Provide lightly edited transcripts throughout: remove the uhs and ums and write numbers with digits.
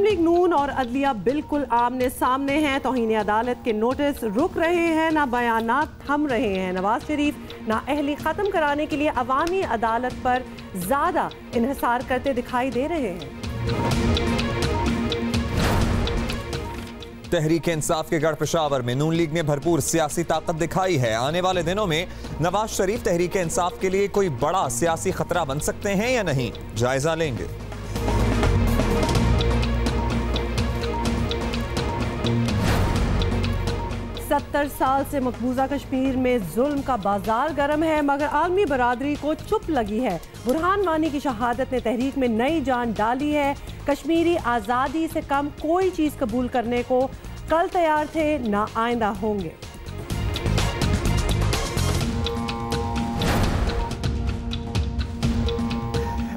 League नून और अदलिया बिल्कुल आमने सामने हैं। तौहीन अदालत के नोटिस रुक रहे हैं, ना बयानात थम रहे हैं। नवाज शरीफ ना अहली ख़त्म कराने के लिए अवामी अदालत पर ज़्यादा इन्हिसार करते दिखाई दे रहे हैं। तहरीक इंसाफ के गढ़ पेशावर में नून लीग ने भरपूर सियासी ताकत दिखाई है। आने वाले दिनों में नवाज शरीफ तहरीक इंसाफ के लिए कोई बड़ा सियासी खतरा बन सकते हैं या नहीं, जायजा लेंगे। 70 साल से मकबूजा कश्मीर में जुल्म का बाजार गर्म है, मगर आलमी बरादरी को चुप लगी है। बुरहान वानी की शहादत ने तहरीक में नई जान डाली है। कश्मीरी आज़ादी से कम कोई चीज़ कबूल करने को कल तैयार थे, ना आइंदा होंगे।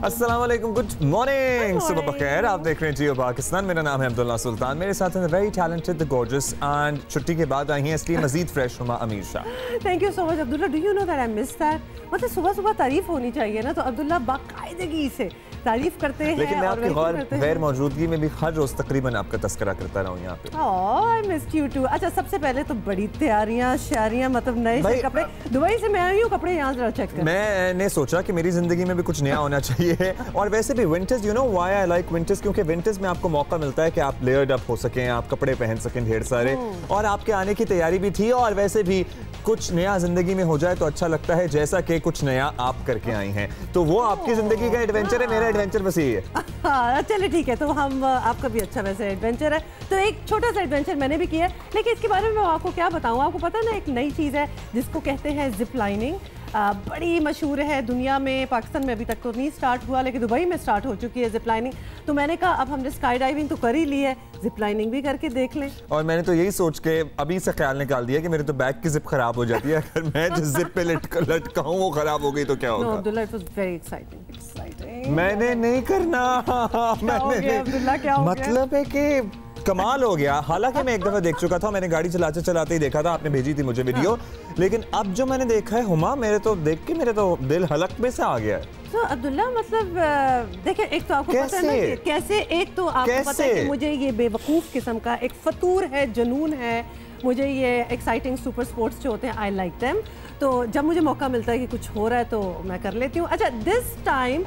अस्सलाम वालेकुम, गुड मॉर्निंग, सुबह बखैर। आप देख रहे हैं जियो पाकिस्तान। मेरा नाम है अब्दुल्ला सुल्तान, मेरे साथ हैं very talented the gorgeous and छुट्टी के बाद आई हैं इसलिए मजीद फ्रेश हुमा अमीर Shah. Thank you so much Abdullah. Do you know that I miss that. मतलब सुबह सुबह तारीफ होनी चाहिए ना, तो अब्दुल्ला बाकायदगी से तारीफ करते हैं। लेकिन मैं आपकी गैर मौजूदगी में भी हर रोज तकरीबन आपका तज़किरा करता रहा हूँ यहाँ पे। I miss you too. अच्छा, सबसे पहले तो बड़ी तैयारियां शायरियां, मतलब नए से कपड़े। दुबई से मैं आई हूँ, कपड़े यहाँ जरा चेक कर। मैंने सोचा कि मेरी जिंदगी में भी कुछ नया होना चाहिए। और वैसे भी winters, you know why I like winters, क्योंकि विंटर्स में आपको मौका मिलता है कि आप लेयर्ड अप हो सकें, आप कपड़े पहन सकें ढेर सारे। और आपके आने की तैयारी भी थी, और वैसे भी कुछ नया जिंदगी में हो जाए तो अच्छा लगता है, जैसा कि कुछ नया आप करके आई हैं। तो वो आपकी जिंदगी का एडवेंचर है, मेरा एडवेंचर बस यही है। चलिए ठीक है, तो हम आपका भी अच्छा वैसे एडवेंचर है, तो एक छोटा सा एडवेंचर मैंने भी किया है। लेकिन इसके बारे में मैं आपको क्या बताऊं। आपको पता है ना, एक नई चीज़ है जिसको कहते हैं जिप लाइनिंग। बड़ी मशहूर है दुनिया में। पाकिस्तान में अभी तक तो नहीं स्टार्ट हुआ, लेकिन दुबई में स्टार्ट हो चुकी है जिप लाइनिंग। तो मैंने कहा अब हमने स्काई डाइविंग तो कर ही ली है, जिप लाइनिंग भी करके देख लें। और मैंने तो यही सोच के अभी से ख्याल निकाल दिया कि मेरे तो बैग की जिप खराब हो जाती है, अगर मैं जिस जिप पे लटका हूं वो खराब हो गई तो क्या होगा। Abdullah, it was very exciting. मैंने नहीं करना। अब्दुल्ला क्या हो गया? मतलब है कि कमाल हो गया। हालांकि मैं एक दफा देख चुका था, मैंने गाड़ी चलाते चलाते ही देखा था, आपने भेजी थी मुझे वीडियो। लेकिन अब जो मैंने देखा है हुमा, मेरे तो देख के मेरे तो दिल हलक में से आ गया है। तो अब्दुल्ला, मतलब देखिए, एक तो आपको पता है ना कि कैसे, एक तो आपको पता है कि मुझे ये बेवकूफ़ किस्म का एक फतूर है, जुनून है। मुझे ये एक्साइटिंग सुपर स्पोर्ट्स जो होते हैं, आई लाइक देम। तो जब मुझे मौका मिलता है कि कुछ हो रहा है तो मैं कर लेती हूँ। अच्छा, this time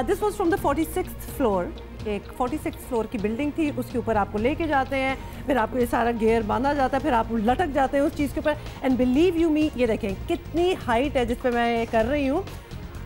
this was from the 46th floor. एक 46th फ्लोर की बिल्डिंग थी, उसके ऊपर आपको लेके जाते हैं, फिर आपको ये सारा गियर बांधा जाता है, फिर आप लटक जाते हैं उस चीज़ के ऊपर। एंड बिलीव यू मी, ये देखें कितनी हाइट है जिस पे मैं ये कर रही हूँ।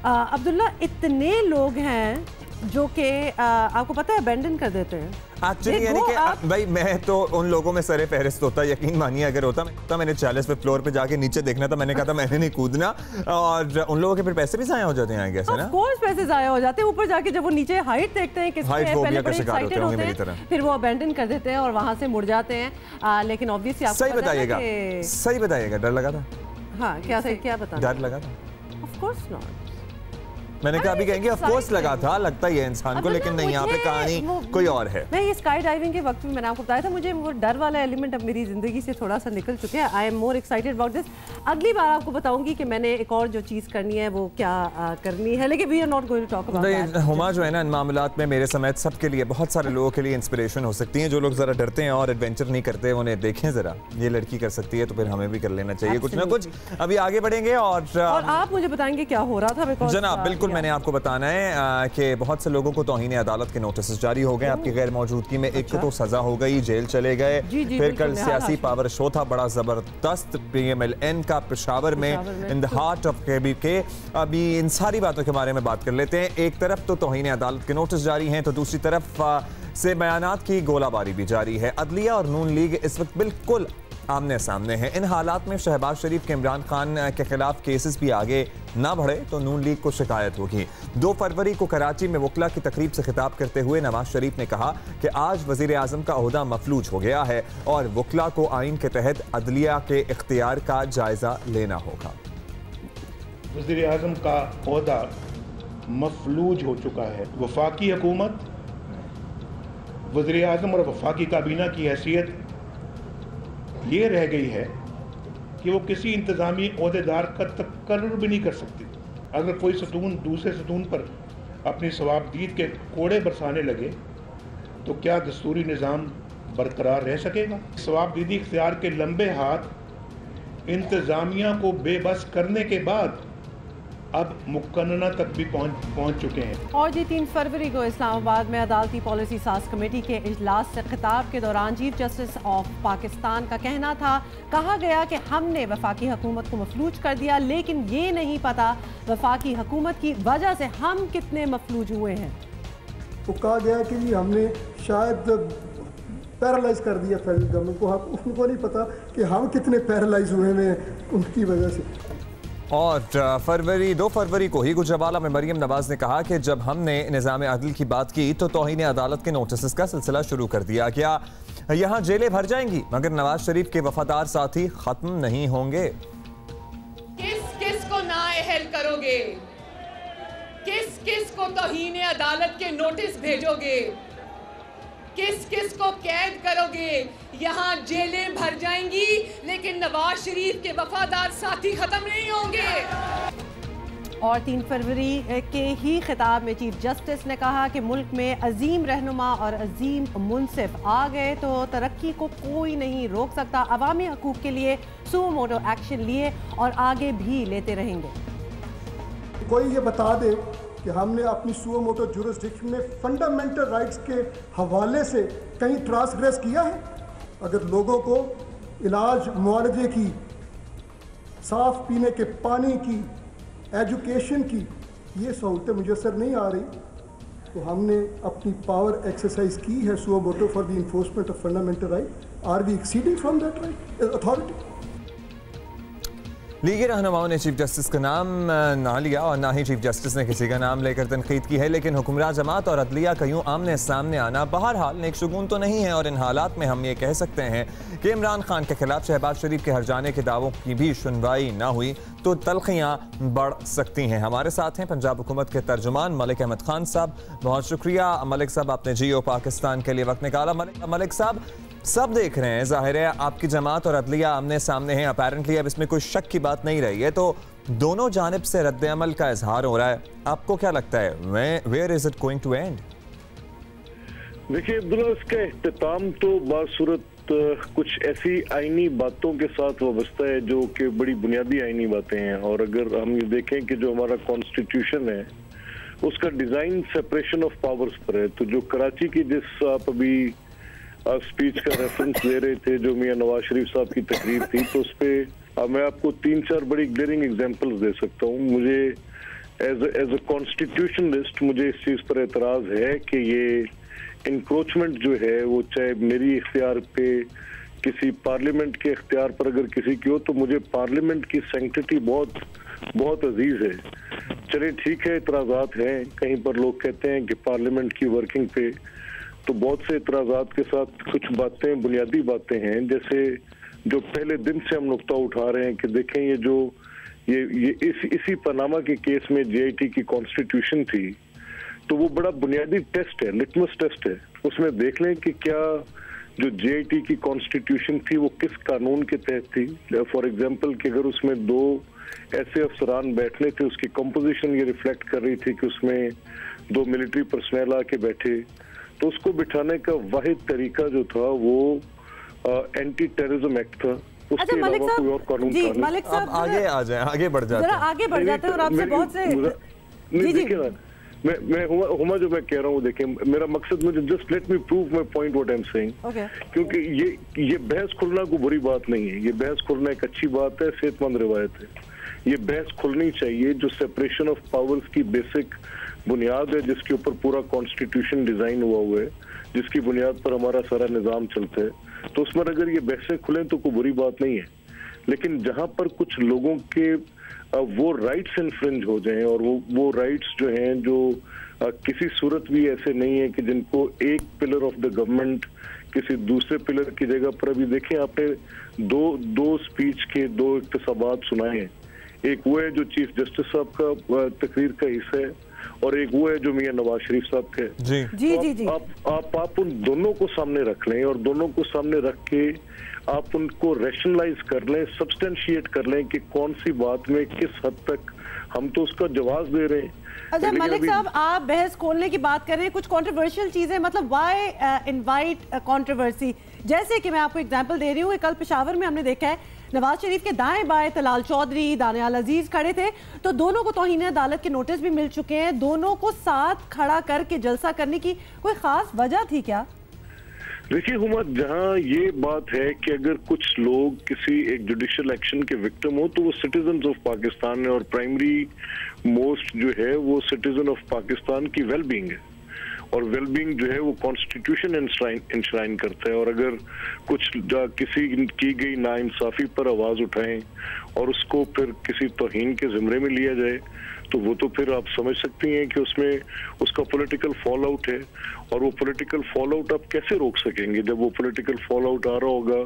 अब्दुल्ला, इतने लोग हैं जो कि आपको पता है अबैंडन कर देते हैं। एक्चुअली यानी कि भाई मैं तो उन लोगों में सरे फहरिस्त होता, यकीन मानिए अगर होता तो मैंने 40वें फ्लोर पे जाके नीचे देखना था। मैंने कहा था मैंने नहीं कूदना, और उन लोगों के फिर पैसे भी जाया हो जाते हैं कैसे ना। ऑफ कोर्स पैसे जाया हो जाते हैं। ऊपर जाके जब वो नीचे हाइट देखते हैं, किसके पहले बड़े एक्साइटेड होते हैं, फिर वो अबैंडन कर देते हैं और वहां से मुड़ जाते हैं। लेकिन ऑब्वियसली आपको सही बताइएगा, सही बताइएगा, डर लगा था? हाँ, क्या बता? डर लगा था? Of course not. मैंने कहा अभी कहेंगे ऑफ कोर्स लगा था, लगता ही है इंसान को, लेकिन नहीं, यहाँ पे कहानी कोई और है। मैं ये स्काई डाइविंग के वक्त में मैंने आपको बताया था, मुझे वो डर वाला एलिमेंट अब मेरी जिंदगी से थोड़ा सा निकल चुके हैं। I am more excited about this. अगली बार आपको बताऊंगी कि मैंने एक और जो चीज़ करनी है वो क्या करनी है, लेकिन we are not going to talk about that. Huma जो है ना, इन मामलात में मेरे समेत सबके लिए, बहुत सारे लोगों के लिए इंस्पिरेशन हो सकती हैं। जो लोग जरा डरते हैं और एडवेंचर नहीं करते, उन्हें देखें जरा, ये लड़की कर सकती है तो फिर हमें भी कर लेना चाहिए कुछ ना कुछ। अभी आगे बढ़ेंगे और आप मुझे बताएंगे क्या हो रहा था। जनाब बिल्कुल, मैंने आपको बताना कि बहुत से लोगों को तौहीन अदालत के नोटिस जारी हो गए आपकी गैर मौजूदगी में। एक तो सजा हो गई, जेल चले गए। फिर कल सियासी पावर शो था बड़ा जबरदस्त PMLN का पेशावर में, इन द हार्ट ऑफ के। अभी इन सारी बातों के बारे में बात कर लेते हैं। एक तरफ तो तौहीन अदालत के नोटिस जारी हैं, तो दूसरी तरफ से बयानात की गोलाबारी भी जारी है। अदलिया और नून लीग इस वक्त बिल्कुल आमने सामने है। इन हालात में शहबाज शरीफ के इमरान खान के खिलाफ केसेस भी आगे ना बढ़े तो नून लीग को शिकायत होगी। 2 फरवरी को कराची में वकला की तकरीब से खिताब करते हुए नवाज शरीफ ने कहा कि आज वजीर आजम का ओहदा मफलूज हो गया है और वकला को आइन के तहत अदलिया के इख्तियार का जायजा लेना होगा। वजीर आजम का ओहदा मफलूज हो चुका है। वफाकी हुकूमत, वजीर आजम और वफाकी काबीना की हैसियत ये रह गई है कि वो किसी इंतज़ामी ओहदेदार का तकर्रुर भी नहीं कर सकती। अगर कोई सतून दूसरे सतून पर अपनी सवाबदीद के कोड़े बरसाने लगे तो क्या दस्तूरी निज़ाम बरकरार रह सकेगा? सवाबदीदी इख्तियार के लंबे हाथ इंतज़ामिया को बेबस करने के बाद अब मुकन्ना तक भी पहुंच चुके हैं। और जी 3 फरवरी को इस्लामाबाद में अदालती पॉलिसी साज कमेटी के इजलास से खिताब के दौरान चीफ जस्टिस ऑफ पाकिस्तान का कहना था, कहा गया कि हमने वफाकी हुकूमत को मफलूज कर दिया, लेकिन ये नहीं पता वफाकी हुकूमत की वजह से हम कितने मफलूज हुए हैं। तो कहा गया कि जी हमने शायद पैरालाइज कर दिया फेडरल गवर्नमेंट को, उनको नहीं पता कि हम कितने पैरालाइज हुए हैं उनकी वजह से। और 2 फरवरी को ही गुजरावाला में मरियम नवाज ने कहा कि जब हमने निज़ाम अदल की बात की तो तौहीन अदालत के नोटिस का सिलसिला शुरू कर दिया गया। यहाँ जेलें भर जाएंगी मगर नवाज शरीफ के वफादार साथी खत्म नहीं होंगे। किस किस को नाअहल करोगे, किस किस को तौहीन अदालत के नोटिस भेजोगे, किस किस को कैद करोगे? यहाँ जेलें भर जाएंगी लेकिन नवाज शरीफ के वफादार साथी खत्म नहीं होंगे। और 3 फरवरी के ही खिताब में चीफ जस्टिस ने कहा कि मुल्क में अजीम रहनुमा और अजीम मुनसिफ आ गए तो तरक्की को कोई नहीं रोक सकता। अवामी हकूक के लिए सुओ मोटो एक्शन लिए और आगे भी लेते रहेंगे। कोई ये बता दे कि हमने अपनी सुओ मोटो जुरिस्डिक्शन में फंडामेंटल राइट्स के हवाले से कहीं ट्रांसग्रेस किया है? अगर लोगों को इलाज मुआवजे की, साफ पीने के पानी की, एजुकेशन की ये सहूलतें मुयसर नहीं आ रही तो हमने अपनी पावर एक्सरसाइज की है suo motu for the enforcement of fundamental right. Are we exceeding from that right authority? लीगी रहनुमाओं ने चीफ जस्टिस का नाम ना लिया और ना ही चीफ जस्टिस ने किसी का नाम लेकर तनकीद की है, लेकिन हुक्मरान जमात और अदलिया का यूं आमने सामने आना बहरहाल नेक शुगून तो नहीं है। और इन हालात में हम ये कह सकते हैं कि इमरान खान के खिलाफ शहबाज शरीफ के हर जाने के दावों की भी सुनवाई ना हुई तो तलखियाँ बढ़ सकती हैं। हमारे साथ हैं पंजाब हुकूमत के तर्जुमान मलिक अहमद खान साहब। बहुत शुक्रिया मलिक साहब, आपने जियो पाकिस्तान के लिए वक्त निकाला। मलिक साहब, सब देख रहे हैं, जाहिर है आपकी जमात और अदलिया आमने सामने हैं, अपैरेंटली अब इसमें कोई शक की बात नहीं रही है, तो दोनों जानिब से रद्द अमल का इजहार हो रहा है। आपको क्या लगता है, where is it going to end? देखिए अब्दुल्ला, इसका इख्तिताम तो बासूरत कुछ ऐसी आईनी बातों के साथ वाबस्ता है जो कि बड़ी बुनियादी आईनी बातें हैं। और अगर हम ये देखें कि जो हमारा कॉन्स्टिट्यूशन है उसका डिजाइन सेपरेशन ऑफ पावर्स पर है, तो जो कराची की जिस आप अभी स्पीच का रेफरेंस दे रहे थे जो मियां नवाज शरीफ साहब की तकरीर थी, तो उस पर मैं आपको 3-4 बड़ी ग्लेरिंग एग्जांपल्स दे सकता हूँ। मुझे एज अ कॉन्स्टिट्यूशनलिस्ट मुझे इस चीज पर एतराज है कि ये इंक्रोचमेंट जो है वो चाहे मेरी इख्तियार पे किसी पार्लियामेंट के इख्तियार पर अगर किसी की हो, तो मुझे पार्लियामेंट की सैंक्टिटी बहुत बहुत अजीज है। चलिए ठीक है, इतराजात हैं, कहीं पर लोग कहते हैं कि पार्लियामेंट की वर्किंग पे, तो बहुत से इतराजात के साथ कुछ बातें बुनियादी बातें हैं, जैसे जो पहले दिन से हम नुक्ता उठा रहे हैं कि देखें ये जो ये इसी पनामा के केस में जेआईटी की कॉन्स्टिट्यूशन थी, तो वो बड़ा बुनियादी टेस्ट है, लिटमस टेस्ट है। उसमें देख लें कि क्या जो जेआईटी की कॉन्स्टिट्यूशन थी वो किस कानून के तहत थी। फॉर एग्जांपल कि अगर उसमें 2 ऐसे अफसरान बैठने थे, उसकी कंपोजिशन ये रिफ्लेक्ट कर रही थी कि उसमें 2 मिलिट्री पर्सनल आके बैठे, तो उसको बिठाने का वाहिद तरीका जो था वो एंटी टेररिज्म एक्ट था। उसके अलावा कोई और कानून था नहीं। मलिक साहब आगे आ जाए, आगे बढ़ जाते हैं, आगे बढ़ जाते हैं और आपसे बहुत से जी मैं हुमा जो मैं कह रहा हूँ, देखें मेरा मकसद, मुझे just let me prove my point what I am saying, क्योंकि ये बहस खुलना कोई बुरी बात नहीं है, ये बहस खुलना एक अच्छी बात है, सेहतमंद रिवायत है। ये बहस खुलनी चाहिए जो सेपरेशन ऑफ पावर्स की बेसिक बुनियाद है, जिसके ऊपर पूरा कॉन्स्टिट्यूशन डिजाइन हुआ है, जिसकी बुनियाद पर हमारा सारा निजाम चलता है। तो उसमें अगर ये बहसें खुलें तो कोई बुरी बात नहीं है, लेकिन जहां पर कुछ लोगों के वो राइट्स इन्फ्रिंज हो जाएं, और वो राइट्स जो हैं जो किसी सूरत भी ऐसे नहीं है कि जिनको एक पिलर ऑफ द गवर्नमेंट किसी दूसरे पिलर की जगह पर, अभी देखें आपने दो स्पीच के 2 इख्तिसाबात सुनाए हैं। एक वो है जो चीफ जस्टिस साहब का तकरीर का हिस्सा है, और एक वो है जो मियां नवाज शरीफ साहब के। जी जी जी जी आप उन दोनों को सामने रख लें, और दोनों को सामने रख के आप उनको रैशनलाइज कर लें, सब्सटेंशिएट कर लें कि कौन सी बात में किस हद तक हम तो उसका जवाब दे रहे हैं। अच्छा मलिक साहब, आप बहस खोलने की बात कर रहे हैं, कुछ कंट्रोवर्शियल चीजें, मतलब व्हाई इनवाइट कंट्रोवर्सी? जैसे कि मैं आपको एग्जांपल दे रही हूँ, कल पेशावर में हमने देखा है नवाज शरीफ के दाएं बाएं तलाल चौधरी, दानियाल अजीज खड़े थे, तो दोनों को तौहीन अदालत के नोटिस भी मिल चुके हैं। दोनों को साथ खड़ा करके जलसा करने की कोई खास वजह थी क्या? देखिए हुमा, जहां ये बात है कि अगर कुछ लोग किसी एक जुडिशियल एक्शन के विक्टिम हो तो वो सिटीजन ऑफ पाकिस्तान है, और प्राइमरी मोस्ट जो है वो सिटीजन ऑफ पाकिस्तान की वेलबींग है, और वेलबींग जो है वो कॉन्स्टिट्यूशन इंश्राइन करता है। और अगर कुछ किसी की गई नाइंसाफी पर आवाज उठाएं और उसको फिर किसी तौहीन के जिम्रे में लिया जाए, तो वो तो फिर आप समझ सकती हैं कि उसमें उसका पॉलिटिकल फॉल आउट है। और वो पॉलिटिकल फॉल आउट आप कैसे रोक सकेंगे? जब वो पॉलिटिकल फॉल आउट आ रहा होगा,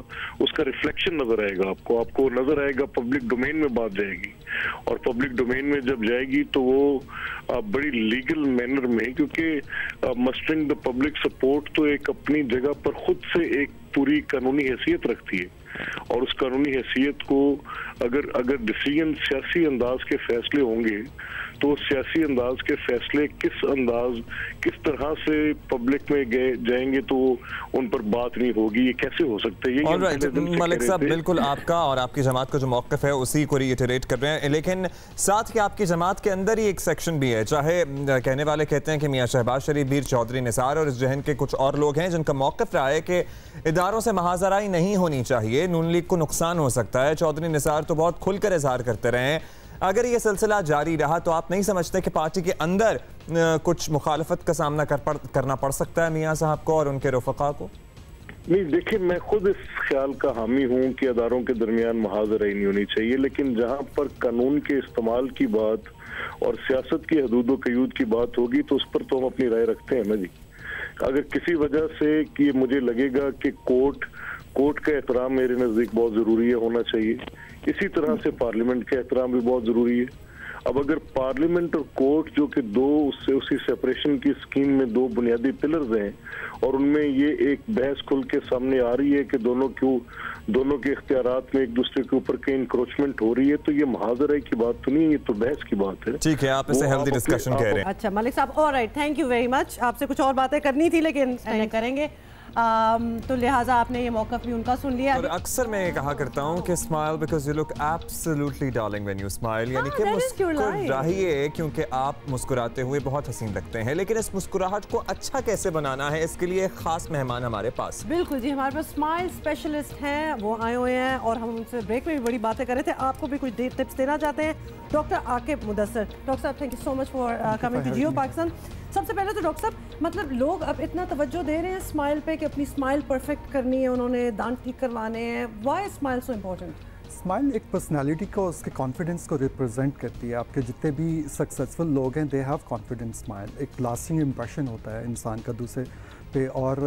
उसका रिफ्लेक्शन नजर आएगा आपको नजर आएगा, पब्लिक डोमेन में बात जाएगी, और पब्लिक डोमेन में जब जाएगी तो वो बड़ी लीगल मैनर में, क्योंकि मस्टरिंग द पब्लिक सपोर्ट तो एक अपनी जगह पर खुद से एक पूरी कानूनी हैसियत रखती है, और उस कानूनी हैसियत को अगर डिसीजन सियासी अंदाज के फैसले होंगे तो सियासी अंदाज के फैसले किस तरह से पब्लिक में जाएंगे तो उन पर बात नहीं होगी। ये कैसे हो सकता है? ये मलिक साहब, बिल्कुल आपका और आपकी जमात का जो मौक़िफ़ है उसी को रिइटरेट कर रहे हैं, लेकिन साथ ही आपकी जमात के अंदर ही एक सेक्शन भी है, चाहे कहने वाले कहते हैं कि मियां शहबाज शरीफ, मीर चौधरी निसार और इस जहन के कुछ और लोग हैं जिनका मौक़िफ़ रहा है कि इदारों से महाजराई नहीं होनी चाहिए, नून लीग को नुकसान हो सकता है। चौधरी निसार तो बहुत खुलकर इजहार करते रहे हैं। अगर ये सिलसिला जारी रहा तो आप नहीं समझते कि पार्टी के अंदर कुछ मुखालफत का सामना करना पड़ सकता है मियां साहब को और उनके रफ़क़ा को? नहीं, देखिए, मैं खुद इस ख्याल का हामी हूँ कि अदारों के दरमियान महाजराई नहीं होनी चाहिए, लेकिन जहाँ पर कानून के इस्तेमाल की बात और सियासत की हदूद क़यूद की बात होगी तो उस पर तो हम अपनी राय रखते हैं ना जी। अगर किसी वजह से कि मुझे लगेगा कि कोर्ट का एहतराम मेरे नज़दीक बहुत ज़रूरी है, होना चाहिए, इसी तरह से पार्लियामेंट का एहतराम भी बहुत ज़रूरी है। अब अगर पार्लियामेंट और कोर्ट जो कि उसी सेपरेशन की स्कीम में दो बुनियादी पिलर्स हैं, और उनमें ये एक बहस खुल के सामने आ रही है कि दोनों के इख्तियारात में एक दूसरे के ऊपर कहीं इंक्रोचमेंट हो रही है, तो ये महाजराई की बात तो नहीं है, ये तो बहस की बात है। ठीक है, आप इसे हेल्दी डिस्कशन कह रहे हैं। अच्छा मलिक साहब, alright, thank you very much. आपसे कुछ और बातें करनी थी लेकिन करेंगे, तो लिहाजा आपने ये मौका भी उनका सुन लिया। और अक्सर मैं ये कहा करता हूँ कि smile because you look absolutely darling when you smile, यानी कि मुस्कुराइए क्योंकि आप मुस्कुराते हुए बहुत हसीन लगते हैं। लेकिन इस मुस्कुराहट को अच्छा कैसे बनाना है, इसके लिए खास मेहमान हमारे पास। बिल्कुल जी, हमारे पास स्माइल स्पेशलिस्ट हैं, वो आए हुए हैं और हम उनसे ब्रेक में भी बड़ी बातें कर रहे थे। आपको भी कुछ टिप्स देना चाहते हैं डॉक्टर आकिब मुदस्सर। डॉक्टर साहब, thank you so much for coming to Geo Pakistan. सबसे पहले तो डॉक्टर साहब, मतलब लोग अब इतना तवज्जो दे रहे हैं स्माइल पे कि अपनी स्माइल परफेक्ट करनी है, उन्होंने दांत ठीक करवाने हैं। Why smile so important? Smile एक पर्सनालिटी को, उसके कॉन्फिडेंस को रिप्रेजेंट करती है। आपके जितने भी सक्सेसफुल लोग हैं, दे हैव कॉन्फिडेंस स्माइल। एक लास्टिंग इम्प्रेशन होता है इंसान का दूसरे पे। और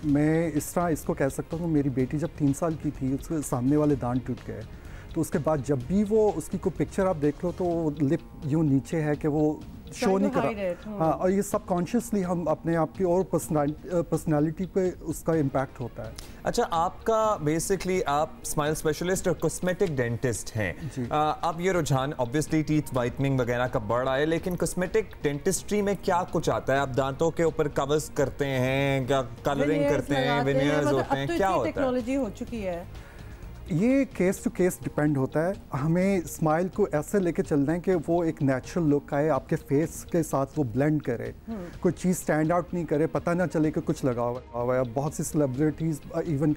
मैं इस तरह इसको कह सकता हूँ कि मेरी बेटी जब 3 साल की थी, उसके सामने वाले दांत टूट गए, तो उसके बाद जब भी वो उसकी कोई पिक्चर आप देख लो तो लिप यूँ नीचे है कि वो शो नहीं करा। हाँ, और ये सबकॉन्शियसली हम अपने आप की और पर्सनालिटी पे उसका इम्पैक्ट होता है। अच्छा, आपका बेसिकली आप स्माइल स्पेशलिस्ट और कॉस्मेटिक डेंटिस्ट हैं। अब ये रुझान ऑब्वियसली टीथ वाइटनिंग वगैरह का बढ़ रहा है, लेकिन कॉस्मेटिक डेंटिस्ट्री में क्या कुछ आता है? आप दांतों के ऊपर कवर्स करते हैं, क्या कलरिंग करते हैं, विनियर्स होते हैं, क्या होता है? टेक्नोलॉजी हो चुकी है, ये केस टू केस डिपेंड होता है। हमें स्माइल को ऐसे लेके चलना है कि वो एक नेचुरल लुक आए, आपके फेस के साथ वो ब्लेंड करे, कोई चीज़ स्टैंड आउट नहीं करे, पता ना चले कि कुछ लगा हुआ है। बहुत सी सेलिब्रिटीज़ इवन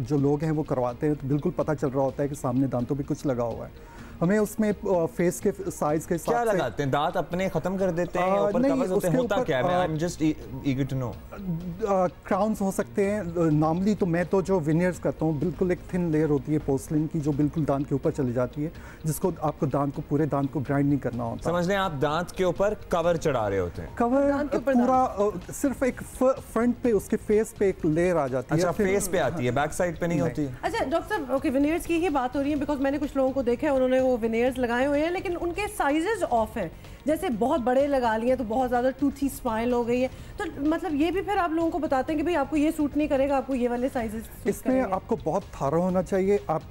जो लोग हैं वो करवाते हैं तो बिल्कुल पता चल रहा होता है कि सामने दांतों पे कुछ लगा हुआ है। हमें उसमें फेस के साइज के साथ क्या लगाते हैं? दांत अपने खत्म कर देते हैं या ऊपर कवर्स होते हैं? होता क्या है? I am just eager to know. Crowns हो सकते हैं नॉर्मली। तो मैं तो जो विनियर्स करता हूँ, बिल्कुल एक थिन लेयर होती है पोर्सलिन की जो बिल्कुल दांत के ऊपर चली जाती है, जिसको आपको दांत को पूरे दांत को ग्राइंड नहीं करना होता। समझ लें आप दांत के ऊपर कवर चढ़ा रहे होते हैं। कवर पूरा सिर्फ एक फ्रंट पे, उसके फेस पे एक लेयर आ जाती है। अच्छा, फेस पे आती है, बैक साइड पे नहीं होती। अच्छा डॉक्टर साहब, ओके, विनियर्स की ही बात हो रही है बिकॉज मैंने कुछ लोगों को देखा है, उन्होंने वो विनेयर्स लगाए हुए हैं, लेकिन उनके साइजेस ऑफ हैं। जैसे बहुत बड़े लगा लिए तो बहुत ज़्यादा टूथी स्माइल हो गई है, तो मतलब ये भी फिर आप लोगों को बताते हैं कि भाई आपको ये सूट नहीं करेगा, आपको ये वाले साइजेस। इसमें आपको बहुत थारा होना चाहिए। आप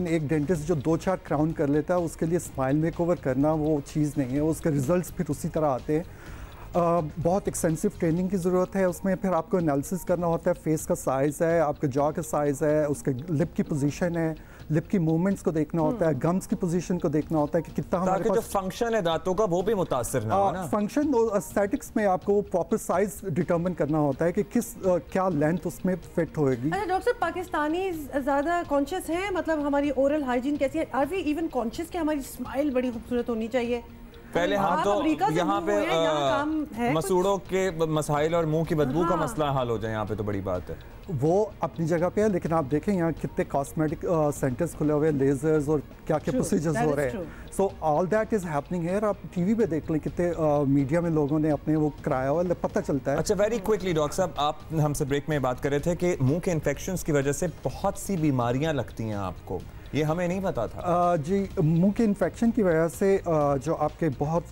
एक डेंटिस्ट जो 2-4 क्राउन कर लेता है उसके लिए स्माइल मेकओवर करना वो चीज़ नहीं है, उसके रिजल्ट्स फिर उसी तरह आते हैं। बहुत एक्सटेंसिव ट्रेनिंग की ज़रूरत है उसमें। फिर आपको एनालिसिस करना होता है, फेस का साइज़ है, आपके जॉ का साइज़ है, उसके लिप की पोजीशन है, लिप की मूवमेंट्स को देखना होता है, गम्स की पोजीशन को देखना होता है कि कितना हमारे पास जो फंक्शन है दांतों का वो भी मुतासिर ना हो ना। फंक्शन और एस्थेटिक्स में आपको प्रॉपर साइज डिटरमिन करना होता है कि किस क्या लेंथ उसमें फिट होएगी। अच्छा डॉक्टर साहब, पाकिस्तानी ज़्यादा कॉन्शियस हैं, मतलब हमारी ओरल हाइजीन कैसी है? आर वी इवन कॉन्शियस कि हमारी स्माइल बड़ी खूबसूरत होनी चाहिए? पहले हम तो यहाँ पे मसूड़ों के मसाइल और मुंह की बदबू का मसला हल हो जाए, यहाँ पे तो बड़ी बात है। वो अपनी जगह पे है, लेकिन आप देखें यहाँ कितने कॉस्मेटिक सेंटर्स खुले हुए, लेजर्स और क्या क्या प्रोसीजर्स हो रहे हैं। So all that is happening here. आप टीवी पे देख लें कितने मीडिया में लोगों ने अपने वो कराया हुआ, पता चलता है। अच्छा, वेरी क्विकली डॉक्टर साहब, आप हमसे ब्रेक में बात कर रहे थे कि मुंह के इन्फेक्शंस की वजह से बहुत सी बीमारियां लगती हैं आपको, ये हमें नहीं पता था। जी, मुंह के इन्फेक्शन की वजह से जो आपके बहुत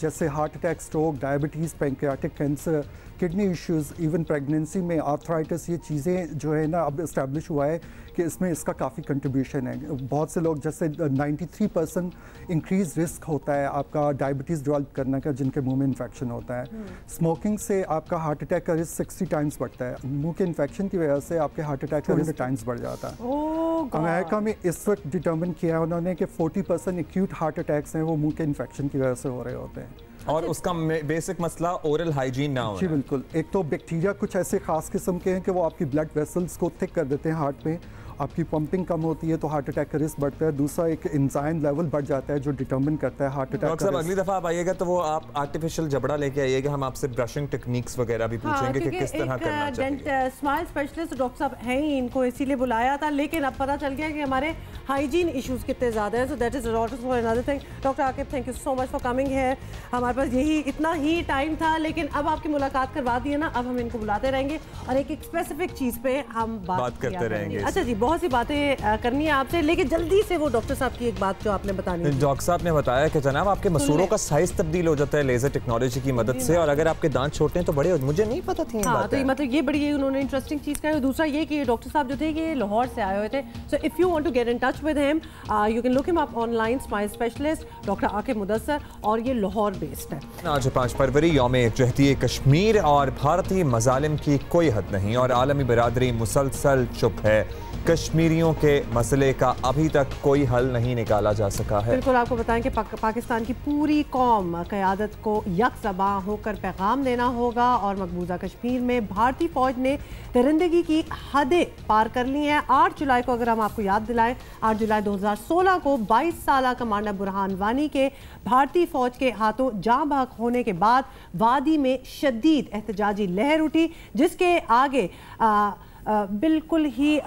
जैसे heart attack, stroke, diabetes, pancreatic cancer, kidney issues, even pregnancy में आर्थराइटिस, ये चीज़ें जो है ना अब इस्टेब्लिश हुआ है कि इसमें इसका काफ़ी कंट्रीब्यूशन है। बहुत से लोग जैसे 93% इंक्रीज रिस्क होता है आपका डायबिटीज़ डेवलप करने का जिनके मुंह में इन्फेक्शन होता है। स्मोकिंग से आपका हार्ट अटैक का रिस्क 60 टाइम्स बढ़ता है। मुंह के इन्फेक्शन की वजह से आपके हार्ट अटैक का रिस्क टाइम्स बढ़ जाता है। अमेरिका में इस वक्त डिटर्मिन किया है उन्होंने कि 40% एक्यूट हार्ट अटैक्स हैं वो मुंह के इन्फेक्शन की वजह से हो रहे होते हैं। और उसका बेसिक मसला ओरल हाइजीन ना हो। जी बिल्कुल। एक तो बैक्टीरिया कुछ ऐसे खास किस्म के हैं कि वो आपकी ब्लड वेसल्स को थिक कर देते हैं, हार्ट में आपकी पंपिंग कम होती है तो हार्ट अटैक का रिस्क बढ़ता है। दूसरा एक एंजाइम लेवल बढ़ जाता है जो डिटरमिन करता है हार्ट अटैक का। अगली दफा आप आइएगा तो वो आप आर्टिफिशियल जबड़ा लेके आइएगा, हम आपसे ब्रशिंग टेक्निक्स वगैरह भी पूछेंगे कि किस तरह करना चाहिए। स्माइल स्पेशलिस्ट डॉक्टर साहब हैं ही, इनको इसीलिए बुलाया था, लेकिन अब पता चल गया कि हमारे हाइजीन इश्यूज कितने ज़्यादा हैं। So that is another thing. Doctor Aqib, thank you so much for coming here. हमारे पास यही इतना ही टाइम था, लेकिन अब आपकी मुलाकात करवा दी है ना, अब हम इनको बुलाते रहेंगे और एक स्पेसिफिक चीज़ पे हम बात करते रहेंगे। अच्छा जी, बहुत सी बातें करनी है आपसे, लेकिन जल्दी से वो डॉक्टर साहब की एक बात जो आपने बतानी है। डॉक्टर साहब ने बताया कि जनाब आपके मसूड़ों का साइज तब्दील हो जाता है लेजर टेक्नोलॉजी की मदद से, और अगर आपके दांत छोटे हैं तो बड़े हो। मुझे नहीं पता थी। हाँ, तो मतलब ये बड़ी उन्होंने इंटरेस्टिंग चीज कही। दूसरा ये कि डॉक्टर साहब जो थे ये लाहौर से आए हुए थे। So if you want to get in touch with him you can look him up online, smile specialist doctor Aqib Mudassar, और ये लाहौर बेस्ड है। आज 5 फरवरी यौम एकजहती कश्मीर, और भारतीय मजालिम की कोई हद नहीं और आलमी बरादरी मुसलसल चुप है। कश्मीरियों के मसले का अभी तक कोई हल नहीं निकाला जा सका है। बिल्कुल, आपको बताएं कि पाकिस्तान की पूरी कौम क़यादत को यकसबा होकर पैगाम देना होगा, और मकबूजा कश्मीर में भारतीय फौज ने दरिंदगी की हदें पार कर ली हैं। 8 जुलाई को, अगर हम आपको याद दिलाएं, 8 जुलाई 2016 को 22 साल कमांडर बुरहान वानी के भारतीय फौज के हाथों जाँ बहक होने के बाद वादी में शदीद एहतजाजी लहर उठी, जिसके आगे बिल्कुल ही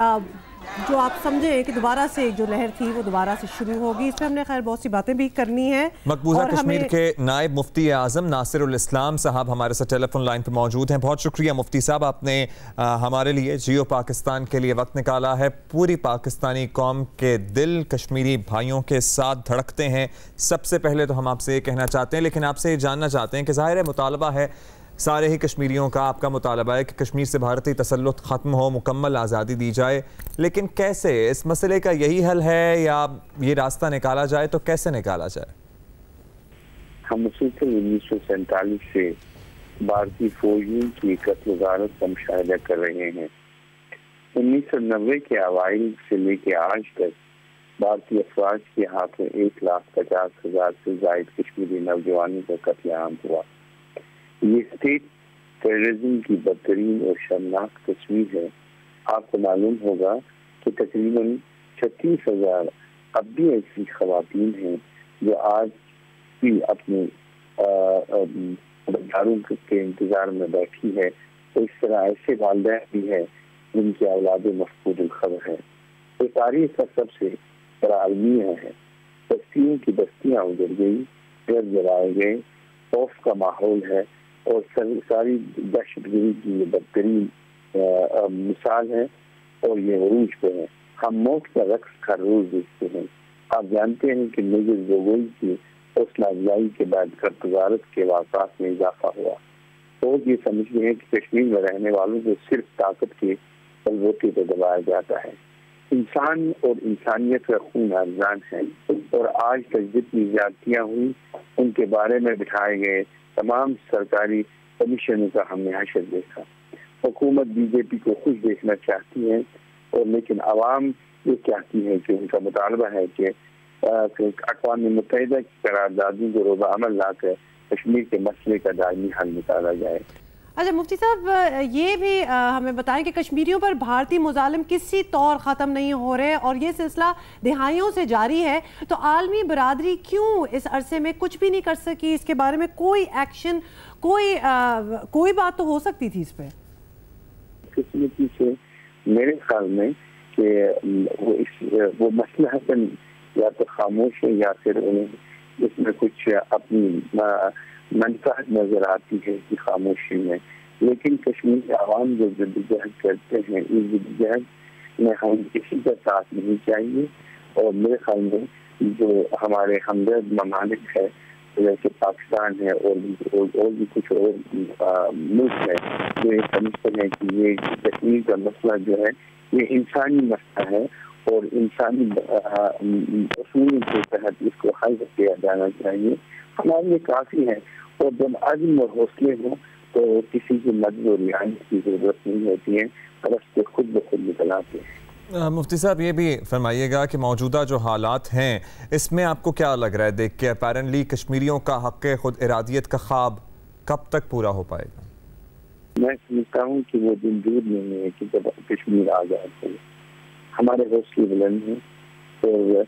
जो आप समझे कि दोबारा से जो लहर थी वो दोबारा से शुरू होगी। इसमें हमने खैर बहुत सी बातें भी करनी है। मकबूजा कश्मीर के नायब मुफ्ती आजम नासिरुल इस्लाम साहब हमारे साथ टेलीफोन लाइन पर मौजूद हैं। बहुत शुक्रिया मुफ्ती साहब, आपने हमारे लिए जियो पाकिस्तान के लिए वक्त निकाला है। पूरी पाकिस्तानी कौम के दिल कश्मीरी भाइयों के साथ धड़कते हैं। सबसे पहले तो हम आपसे ये कहना चाहते हैं, लेकिन आपसे ये जानना चाहते हैं कि ज़ाहिर है मुतालबा है सारे ही कश्मीरियों का, आपका मुतालबा है कि कश्मीर से भारतीय तसल्लुत ख़त्म हो, मुकम्मल आज़ादी दी जाए, लेकिन कैसे? इस मसले का यही हल है या ये रास्ता निकाला जाए तो कैसे निकाला जाए? हम मुसलसल 1947 से भारतीय फौजियों की कत्ल गारत का मुशाहिदा कर रहे हैं। 1990 के अवाइल से लेकर आज तक भारतीय अफवाज के हाथों 1,50,000 से ज़ायद कश्मीरी नौजवानों का कत्लेआम हुआ। ये स्टेट टेररिज्म की बदतरीन और शर्मनाक तस्वीर है। आपको मालूम होगा कि तकरीबन 36,000 अब भी ऐसी खवातीन हैं जो आज भी अपने बंदारों के इंतजार में बैठी है। तो इस तरह ऐसे वालिदैन भी है जिनकी औलाद मफकूद खबर है। तो तारीख का सबसे बड़ा अलमिया है। बस्तियों की बस्तियाँ उजड़ गई, घर जलाए गए, खौफ का माहौल है, और सारी दहशतगर्दी की बदतरीन मिसाल है, और ये अरूज पे है। हम मौत का रक्स हर रोज देखते हैं। आप जानते हैं कि मेजर गोगोई की हौसला अफजाई के बाद खर्च वजारत के वाक़ात में इजाफा हुआ। तो ये समझते हैं कि कश्मीर में रहने वालों को सिर्फ ताकत के बलबूते पर दबाया जाता है। इंसान और इंसानियत का खून अफजान है और आज तक जितनी ज्यादतियाँ हुई उनके बारे में बिठाए गए तमाम सरकारी कमीशनों का हमने हशर देखा। हुकूमत बीजेपी को खुश देखना चाहती है और लेकिन आवाम ये चाहती है कि उनका मुतालबा है कि अक़वाम मुत्तहिदा की करारदादों को रोज़ा अमल लाकर कश्मीर के मसले का दायमी हल निकाला जाए। अच्छा मुफ्ती साहब, ये भी हमें बताएं कि कश्मीरियों पर भारतीय मुजालिम किसी तौर ख़त्म नहीं हो रहे और ये सिलसिला दिहाइयों से जारी है, तो आलमी बरादरी क्यों इस अरसे में कुछ भी नहीं कर सकी? इसके बारे में कोई एक्शन, कोई बात तो हो सकती थी इस पर। किस्मती से मेरे ख्याल में कि वो मसला है या तो खामोश है या फिर उन्हें इसमें कुछ अपनी मनफात नजर आती है कि खामोशी में। लेकिन कश्मीर के आवाम जो जद्दोजहद करते हैं, इस जद्दोजहद में हम किसी का साथ नहीं चाहिए। और मेरे ख्याल में जो हमारे हमदर्द ममालिक है जैसे पाकिस्तान है और भी कुछ और मुल्क है जो ये समझते हैं कि ये कश्मीर का मसला जो है ये इंसानी मसला है और इंसानी उसूलों के तहत इसको हल किया जाना चाहिए, हमारे लिए काफ़ी है। और जब आज़म और हौसले हों तो किसी की मदद और रियायत की जरूरत नहीं होती है, रस्ते खुद ब खुद निकल आते हैं। मुफ्ती साहब ये भी फरमाइएगा कि मौजूदा जो हालात हैं इसमें आपको क्या लग रहा है देख के, अपेरेंटली कश्मीरियों का हक़ खुद इरादियत का ख्वाब कब तक पूरा हो पाएगा? मैं समझता हूँ कि वो दिन दूर नहीं है कि जब कश्मीर आज़ाद हो। हमारे हौसले बुलंद हैं और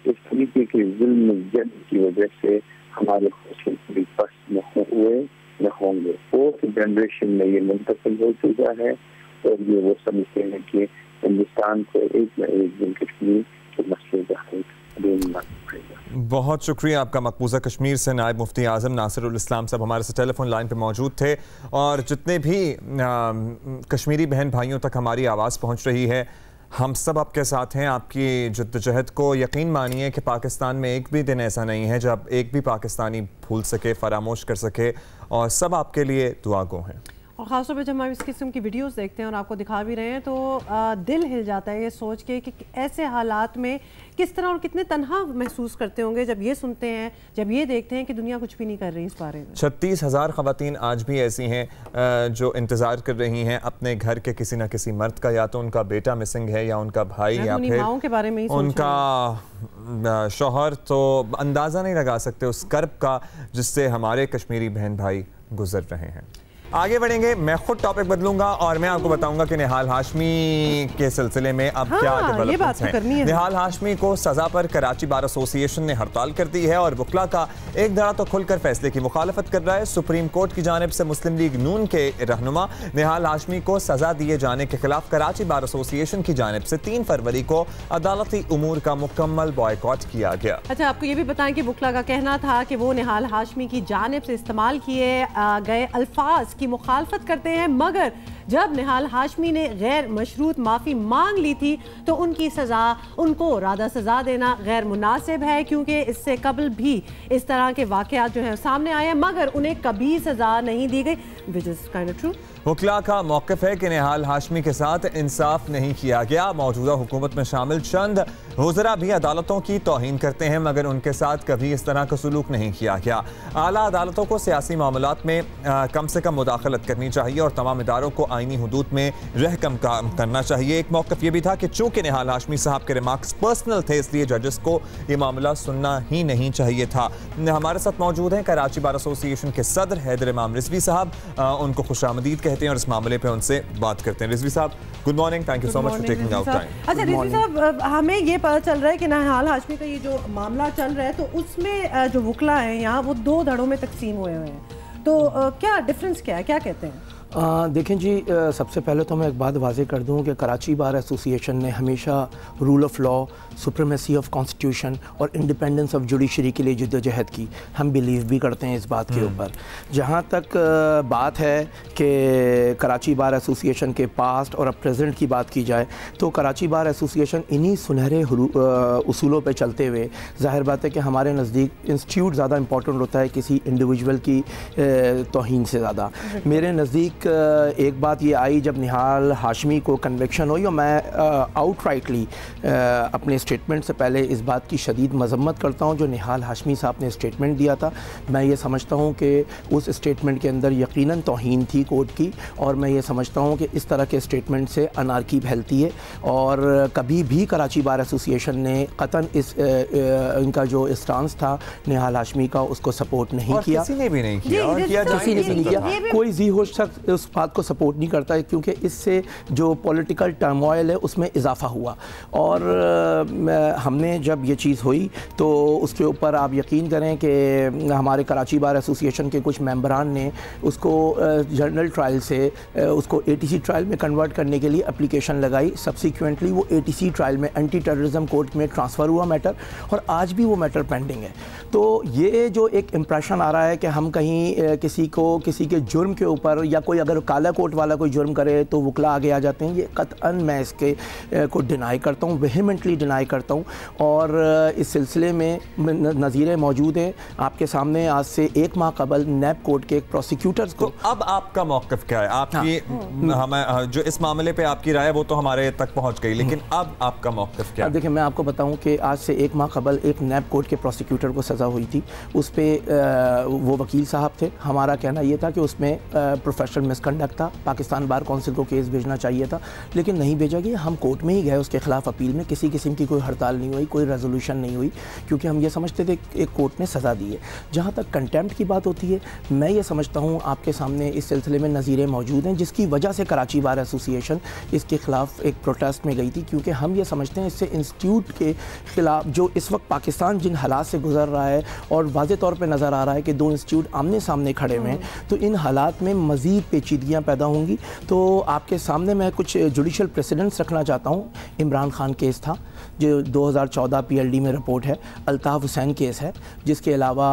इस तरीके के जुल्म जद की वजह से हमारे हौसले कभी पस्त न हुए न होंगे। फोर्थ जनरेशन में ये मुंतकिल हो चुका है और ये वो समझते हैं कि हिंदुस्तान को एक न एक दिन कश्मीर के मसले का हल देना पड़ेगा। बहुत शुक्रिया आपका। मकबूजा कश्मीर से नायब मुफ्ती आज़म नासिरुल इस्लाम साहब हमारे साथ टेलीफोन लाइन पे मौजूद थे। और जितने भी कश्मीरी बहन भाइयों तक हमारी आवाज़ पहुंच रही है, हम सब आपके साथ हैं। आपकी जद्दोजहद को यकीन मानिए कि पाकिस्तान में एक भी दिन ऐसा नहीं है जब एक भी पाकिस्तानी भूल सके, फरामोश कर सके, और सब आपके लिए दुआ गो हैं। और ख़ासतौर पर जब हम इस किस्म की वीडियोस देखते हैं और आपको दिखा भी रहे हैं तो दिल हिल जाता है ये सोच के कि ऐसे हालात में किस तरह और कितने तन्हा महसूस करते होंगे जब ये सुनते हैं, जब ये देखते हैं कि दुनिया कुछ भी नहीं कर रही इस बारे में। 36,000 ख़वातीन आज भी ऐसी हैं जो इंतज़ार कर रही हैं अपने घर के किसी न किसी मर्द का, या तो उनका बेटा मिसिंग है या उनका भाई या फिर माओं के बारे में ही उनका शौहर। तो अंदाज़ा नहीं लगा सकते उस कर्ब का जिससे हमारे कश्मीरी बहन भाई गुजर रहे हैं। आगे बढ़ेंगे, मैं खुद टॉपिक बदलूंगा और मैं आपको बताऊंगा कि निहाल हाशमी के सिलसिले में अब क्या डेवलपमेंट्स हैं। निहाल हाशमी को सजा पर कराची बार एसोसिएशन ने हड़ताल कर दी है और वकला का एक धड़ा तो खुलकर फैसले की मुखालफत कर रहा है। सुप्रीम कोर्ट की जानिब से मुस्लिम लीग नून के रहनुमा निहाल हाशमी को सजा दिए जाने के खिलाफ कराची बार एसोसिएशन की जानिब से 3 फरवरी को अदालती उमूर का मुकम्मल बॉयकॉट किया गया। अच्छा, आपको ये भी बताएं कि वकला का कहना था कि वो निहाल हाशमी की जानिब से इस्तेमाल किए गए अल्फाज की मुखालफत करते हैं, मगर जब निहाल हाशमी ने गैर मशरूत माफ़ी मांग ली थी तो उनकी सज़ा, उनको रादा सज़ा देना गैर मुनासिब है, क्योंकि इससे कबल भी इस तरह के वाक़यात जो हैं सामने आए हैं मगर उन्हें कभी सज़ा नहीं दी गई, which is kind of true. वकला का मौक़िफ़ है कि निहाल हाशमी के साथ इंसाफ नहीं किया गया। मौजूदा हुकूमत में शामिल चंद वज़रा भी अदालतों की तौहीन करते हैं मगर उनके साथ कभी इस तरह का सलूक नहीं किया गया। आला अदालतों को सियासी मामलात में कम से कम मुदाखलत करनी चाहिए और तमाम इदारों को आईनी हुदूद में रह कम काम करना चाहिए। एक मौक़िफ़ ये भी था कि चूँकि निहाल हाशमी साहब के रिमार्क्स पर्सनल थे इसलिए जजेस को ये मामला सुनना ही नहीं चाहिए था। हमारे साथ मौजूद हैं कराची बार एसोसिएशन के सदर हैदर इमाम रिजवी साहब, उनको खुशामदीद कहते हैं और इस मामले पे उनसे बात करते हैं। रिजवी साहब, good morning, thank you so much for taking out time. अच्छा रिजवी साहब, हमें ये पता चल रहा है कि निहाल हाशमी का ये जो मामला चल रहा है तो उसमें जो वकला है यहाँ वो 2 धड़ों में तकसीम हुए हैं, तो क्या डिफरेंस क्या है, क्या कहते हैं? देखें जी, सबसे पहले तो मैं एक बात वाज़े कर दूं कि कराची बार एसोसिएशन ने हमेशा rule of law, supremacy of constitution और इंडिपेंडेंस ऑफ जुडिशरी के लिए जद्दोजहद की। हम बिलीव भी करते हैं इस बात के ऊपर। जहाँ तक बात है कि कराची बार एसोसिएशन के पास्ट और अब प्रेजेंट की बात की जाए तो कराची बार एसोसिएशन इन्हीं सुनहरे उसूलों पे चलते हुए, जाहिर बात है कि हमारे नज़दीक इंस्टीट्यूट ज़्यादा इंपॉर्टेंट होता है किसी इंडिविजुअल की तौहीन से ज़्यादा। मेरे नज़दीक एक बात ये आई जब निहाल हाशमी को कन्विक्शन हुई, और मैं आउटराइटली अपने स्टेटमेंट से पहले इस बात की शदीद मजम्मत करता हूँ जो निहाल हाशमी साहब ने स्टेटमेंट दिया था। मैं ये समझता हूँ कि उस स्टेटमेंट के अंदर यकीनन तौहीन थी कोर्ट की, और मैं ये समझता हूँ कि इस तरह के स्टेटमेंट से अनारकी फैलती है, और कभी भी कराची बार एसोसिएशन ने कतन इनका जो स्टांस था निहाल हाशमी का उसको सपोर्ट नहीं किया, किसी ने भी नहीं किया, और किया किसी ने भी नहीं किया। कोई जी होश शख्स उस बात को सपोर्ट नहीं करता है, क्योंकि इससे जो पॉलिटिकल टर्मोइल है उसमें इजाफा हुआ। और हमने जब ये चीज़ हुई तो उसके ऊपर आप यकीन करें कि हमारे कराची बार एसोसिएशन के कुछ मेंबरान ने उसको जनरल ट्रायल से उसको ATC ट्रायल में कन्वर्ट करने के लिए एप्लीकेशन लगाई। सब्सिक्वेंटली वो ATC ट्रायल में एंटी टेररिज्म कोर्ट में ट्रांसफ़र हुआ मैटर, और आज भी वो मैटर पेंडिंग है। तो ये जो एक इम्प्रेशन आ रहा है कि हम कहीं किसी के जुर्म के ऊपर, या कोई अगर काला कोट वाला कोई जुर्म करे तो वकला आगे आ जाते हैं, ये कतअन मैं इसके को डिनाई करता हूँ, वेहेमेंटली डिनाई करता हूँ। और इस सिलसिले में नज़ीरें मौजूद हैं आपके सामने। आज से 1 माह कबल नैब कोर्ट के एक प्रोसिक्यूटर्स को। तो अब आपका मौक़िफ़ क्या है? आपकी हमें जो इस मामले पे आपकी राय वो तो हमारे तक पहुँच गई, लेकिन अब आपका मौक़िफ़ क्या है? देखिए, मैं आपको बताऊँ कि आज से 1 माह कबल एक नैब कोर्ट के प्रोसिक्यूटर को सज़ा हुई थी। उस पर वो वकील साहब थे। हमारा कहना ये था कि उसमें प्रोफेशनल मिसकंडक्ट था, पाकिस्तान बार काउंसिल को केस भेजना चाहिए था, लेकिन नहीं भेजा गया। हम कोर्ट में ही गए उसके ख़िलाफ़ अपील में, किसी किस्म की कोई हड़ताल नहीं हुई, कोई रेजोल्यूशन नहीं हुई, क्योंकि हम ये समझते थे एक कोर्ट ने सज़ा दी है। जहाँ तक कंटेम्प्ट की बात होती है, मैं ये समझता हूँ आपके सामने इस सिलसिले में नज़ीरें मौजूद हैं, जिसकी वजह से कराची बार एसोसिएशन इसके ख़िलाफ़ एक प्रोटेस्ट में गई थी, क्योंकि हम ये समझते हैं इससे इंस्टीट्यूट के ख़िलाफ़ जो इस वक्त पाकिस्तान जिन हालात से गुजर रहा है, और वाज़े तौर पर नज़र आ रहा है कि 2 इंस्टीट्यूट आमने सामने खड़े हुए हैं, तो इन हालात में मज़ीद पेचीदगियाँ पैदा होंगी। तो आपके सामने मैं कुछ जुडिशल प्रेसिडेंट्स रखना चाहता हूँ। इमरान खान केस था जो 2014 PLD में रिपोर्ट है, अल्ताफ़ हुसैन केस है, जिसके अलावा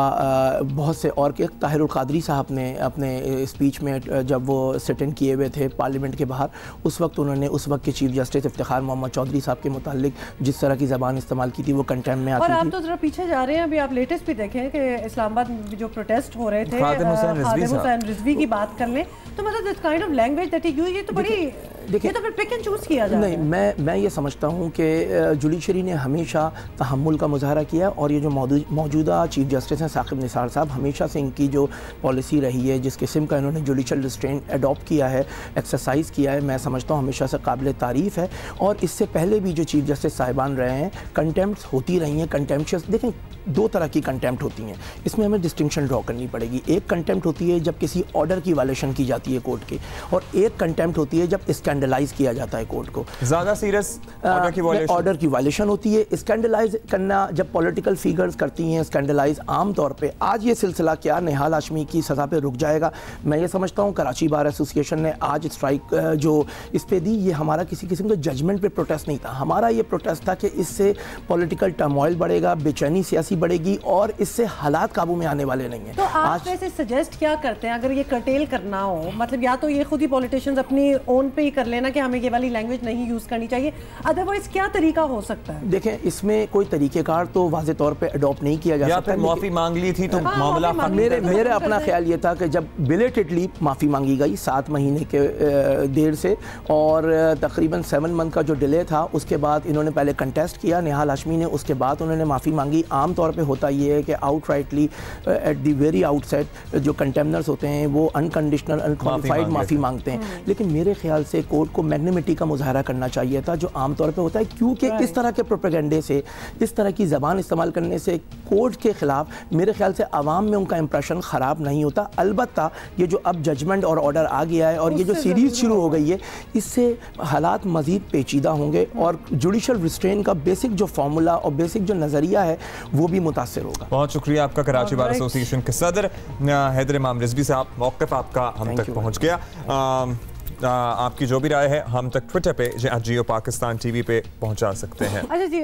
बहुत से और के ताहिरुल क़ादरी साहब ने अपने स्पीच में जब वो सिट इन किए हुए थे पार्लियामेंट के बाहर, उस वक्त उन्होंने उस वक्त के चीफ जस्टिस इफ्तिखार मोहम्मद चौधरी साहब के मुतालिक जिस तरह की ज़बान इस्तेमाल की थी वो कंटेम्प्ट में आती थी। और आप तो ज़रा पीछे जा रहे हैं, अभी आप लेटेस्ट भी देखें कि इस्लामाबाद में जो प्रोटेस्ट हो रहे थे, खादिम हुसैन रिजवी की बात कर लें, तो मतलब this kind of language that he use, ये तो बड़ी, ये तो फिर पिक एंड चूज किया जा रहा है। नहीं, मैं ये समझता हूँ कि जुडिशरी ने हमेशा तहम्मुल का मुजाहरा किया, और ये जो मौजूदा चीफ जस्टिस हैं साकिब निसार साहब, हमेशा से इनकी जो पॉलिसी रही है, जिस किस्म का इन्होंने जुडिशल रिस्ट्रेंट अडॉप्ट किया है, एक्सरसाइज किया है, मैं समझता हूँ हमेशा से काबिल तारीफ़ है। और इससे पहले भी जो चीफ जस्टिस साहिबान रहे हैं, कंटेम्प्ट होती रही हैं, कंटेम्प्शियस। देखें, 2 तरह की कंटेम्प्ट होती हैं, इसमें हमें डिस्टिंक्शन ड्रॉ करनी पड़ेगी। एक कंटेम्प्ट होती है जब किसी ऑर्डर की वायलेशन की जाती है कोर्ट के, और एक कंटेम्प्ट होती है जब स्कैंडलाइज किया जाता है कोर्ट को। ज़्यादा सीरियस ऑर्डर की वायलेशन होती है। स्कैंडलाइज करना जब पॉलिटिकल फिगर्स करती हैं स्कैंडलाइज, आम तौर पे आज ये सिलसिला क्या निहाल हाशमी की सज़ा पे रुक जाएगा? मैं ये समझता हूँ कराची बार एसोसिएशन ने आज स्ट्राइक जो इस पे दी, ये हमारा किसी किस्म का जजमेंट पे प्रोटेस्ट नहीं था। हमारा ये प्रोटेस्ट था कि इससे पॉलिटिकल टर्मोइल बढ़ेगा, बेचैनी सियासी बढ़ेगी, और इससे हालात काबू में आने वाले नहीं हैं। तो आप वैसे सजेस्ट क्या करते हैं अगर ये कर्टेल करना हो? मतलब या तो ये खुद ही पॉलिटिशियंस अपनी ओन पे ही कर लेना कि हमें ये वाली लैंग्वेज नहीं यूज़ करनी चाहिए, अदरवाइज क्या तरीका हो सकता है? देखें, इसमें कोई तरीक़ेकार तो वाज़े तौर पे अडॉप्ट नहीं किया जा सकता। माफ़ी मांग ली थी तो मामला मेरे अपना ख्याल ये था कि जब बिलेटेडली माफ़ी मांगी गई 7 महीने के देर से, और तकरीबन 7 मंथ का जो डिले था, उसके बाद इन्होंने पहले कंटेस्ट किया निहाल हाशमी ने, उसके बाद उन्होंने माफ़ी मांगी। आम तौर पे होता ये है कि outrightly at the very outset जो कंटेम्नर्स होते हैं वो अनकंडीशनल अनक्वालिफाइड माफ़ी मांगते हैं, लेकिन मेरे ख्याल से कोर्ट को मैग्नेमिटी का मुजाहरा करना चाहिए था जो आमतौर पे होता है, क्योंकि इस तरह के प्रोपेगेंडे से, इस तरह की ज़बान इस्तेमाल करने से कोर्ट के ख़िलाफ़ मेरे ख्याल से आवाम में उनका इंप्रेशन ख़राब नहीं होता। अलबत्ता ये जो अब जजमेंट और ऑर्डर आ गया है और ये जो सीरीज़ शुरू हो गई है, इससे हालात मज़ीद पेचीदा होंगे और जुडिशल रिस्ट्रेन का बेसिक जो फार्मूला और बेसिक जो नज़रिया है वो भी मुतासिर होगा। बहुत शुक्रिया आपका। कराची बार एसोसिएशन के सदर हैदर इमाम रिजवी साहब, मौक़िफ़ आपका हम तक पहुँच गया। आपकी जो भी राय है हम तक ट्विटर पे जियो पाकिस्तान टीवी पे पहुंचा सकते हैं। अच्छा जी,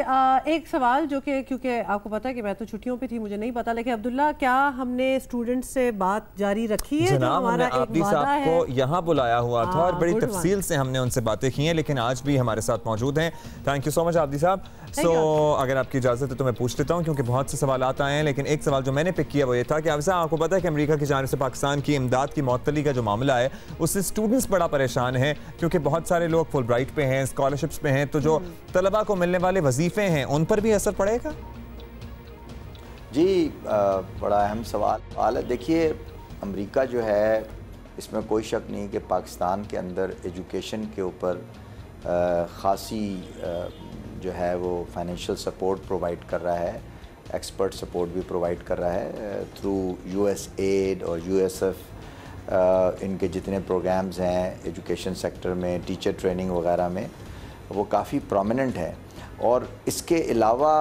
एक सवाल जो कि क्योंकि आपको पता है कि मैं तो छुट्टियों पे थी, मुझे नहीं पता, लेकिन अब्दुल्ला क्या हमने स्टूडेंट से बात जारी रखी है? जनाब, हमने आबदी साहब को यहाँ बुलाया हुआ था और बड़ी तफसील से हमने उनसे बातें की हैं, लेकिन आज भी हमारे साथ मौजूद हैं। थैंक यू सो मच आबदी साहब। अगर आपकी इजाज़त है तो मैं पूछ लेता हूँ, क्योंकि बहुत से सवाल आए हैं, लेकिन एक सवाल जो मैंने पिक किया वो ये था कि आबदी साहब, आपको पता है कि अमेरिका की जानिब से पाकिस्तान की इमदाद की मुअत्तली का जो मामला है उससे स्टूडेंट्स बड़ा परेशान है, क्योंकि बहुत सारे लोग फुल ब्राइट पे हैं, स्कॉलरशिप्स पे हैं, तो जो तलबा को मिलने वाले वजीफे हैं उन पर भी असर पड़ेगा? जी, बड़ा अहम सवाल है। देखिए, अमेरिका जो है, इसमें कोई शक नहीं कि पाकिस्तान के अंदर एजुकेशन के ऊपर ख़ासी जो है वो फाइनेंशियल सपोर्ट प्रोवाइड कर रहा है, एक्सपर्ट सपोर्ट भी प्रोवाइड कर रहा है थ्रू USAID और USF। इनके जितने प्रोग्राम्स हैं एजुकेशन सेक्टर में, टीचर ट्रेनिंग वगैरह में, वो काफ़ी प्रोमिनेंट है। और इसके अलावा